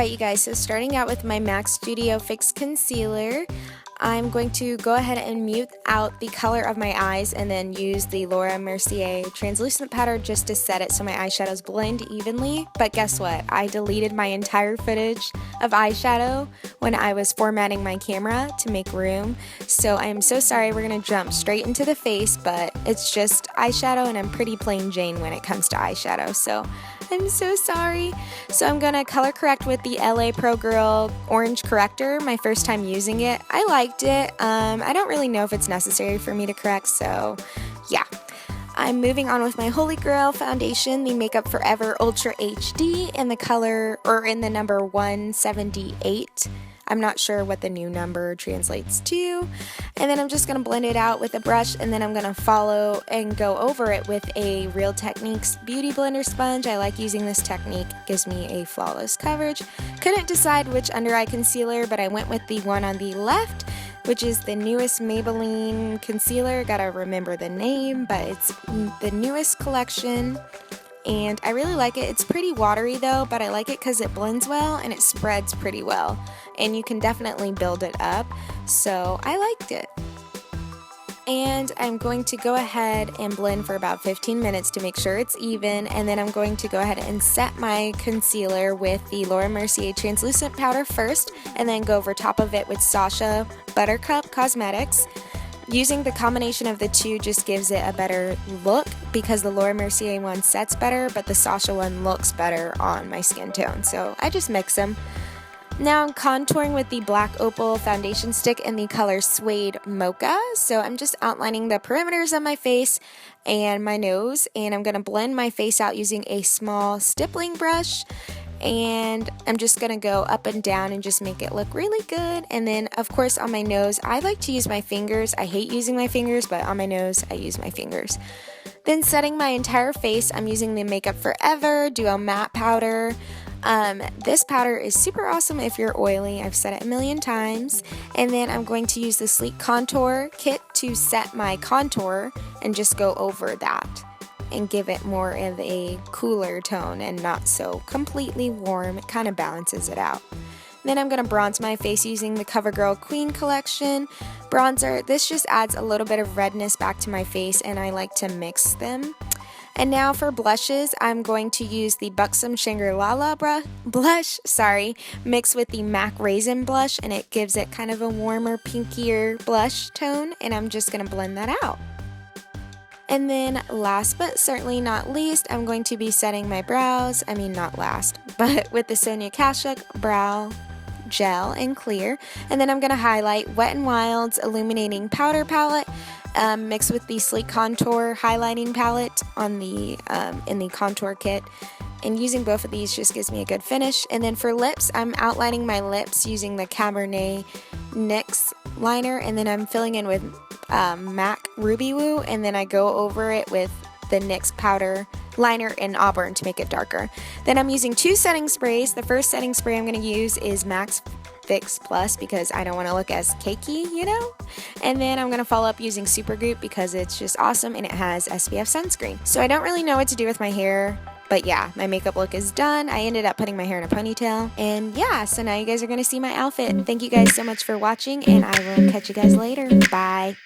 Alright you guys, so starting out with my MAC Studio Fix Concealer, I'm going to go ahead and mute out the color of my eyes and then use the Mercier Translucent powder just to set it so my eyeshadows blend evenly. But guess what? I deleted my entire footage of eyeshadow when I was formatting my camera to make room. So I'm so sorry, we're going to jump straight into the face, but it's just eyeshadow and I'm pretty plain Jane when it comes to eyeshadow. So I'm so sorry. So I'm going to color correct with the LA Pro Girl Orange Corrector, my first time using it. I liked it. I don't really know if it's necessary for me to correct, so yeah. I'm moving on with my Holy Grail foundation, the Makeup Forever Ultra HD in the color, or in the number 178. I'm not sure what the new number translates to. And then I'm just going to blend it out with a brush, and then I'm going to follow and go over it with a Real Techniques Beauty Blender sponge. I like using this technique. It gives me a flawless coverage. Couldn't decide which under eye concealer, but I went with the one on the left, which is the newest Maybelline concealer. Gotta remember the name, but it's the newest collection. And I really like it. It's pretty watery though, but I like it because it blends well and it spreads pretty well. And you can definitely build it up. So I liked it. And I'm going to go ahead and blend for about 15 minutes to make sure it's even. And then I'm going to go ahead and set my concealer with the Mercier Translucent powder first. And then go over top of it with Sacha Buttercup Cosmetics. Using the combination of the two just gives it a better look because the Mercier one sets better, but the Sacha one looks better on my skin tone. So I just mix them. Now I'm contouring with the black Opal foundation stick in the color Suede Mocha. So I'm just outlining the perimeters of my face and my nose, and I'm going to blend my face out using a small stippling brush. And I'm just going to go up and down and just make it look really good. And then of course on my nose, I like to use my fingers. I hate using my fingers, but on my nose, I use my fingers. Then setting my entire face, I'm using the Makeup Forever Duo Matte Powder. This powder is super awesome if you're oily. I've said it a million times. And then I'm going to use the Sleek Contour Kit to set my contour and just go over that and give it more of a cooler tone and not so completely warm. It kind of balances it out. Then I'm going to bronze my face using the CoverGirl Queen Collection bronzer. This just adds a little bit of redness back to my face and I like to mix them. And now for blushes, I'm going to use the Buxom Shang blush, mixed with the MAC Raizin blush, and it gives it kind of a warmer, pinkier blush tone, and I'm just going to blend that out. And then last but certainly not least, I'm going to be setting my brows, not last, but with the Sonia Kashuk Brow Gel in Clear. And then I'm going to highlight Wet n Wild's Illuminating Powder Palette mixed with the Sleek Contour Highlighting Palette on the in the contour kit. And using both of these just gives me a good finish. And then for lips, I'm outlining my lips using the Cabaret NYX liner, and then I'm filling in with MAC Ruby Woo, and then I go over it with the NYX powder liner in Auburn to make it darker. Then I'm using two setting sprays. The first setting spray I'm going to use is Max Fix Plus because I don't want to look as cakey, you know? And then I'm going to follow up using Super Goop because it's just awesome and it has SPF sunscreen. So I don't really know what to do with my hair. But yeah, my makeup look is done. I ended up putting my hair in a ponytail. And yeah, so now you guys are going to see my outfit. Thank you guys so much for watching, and I will catch you guys later. Bye.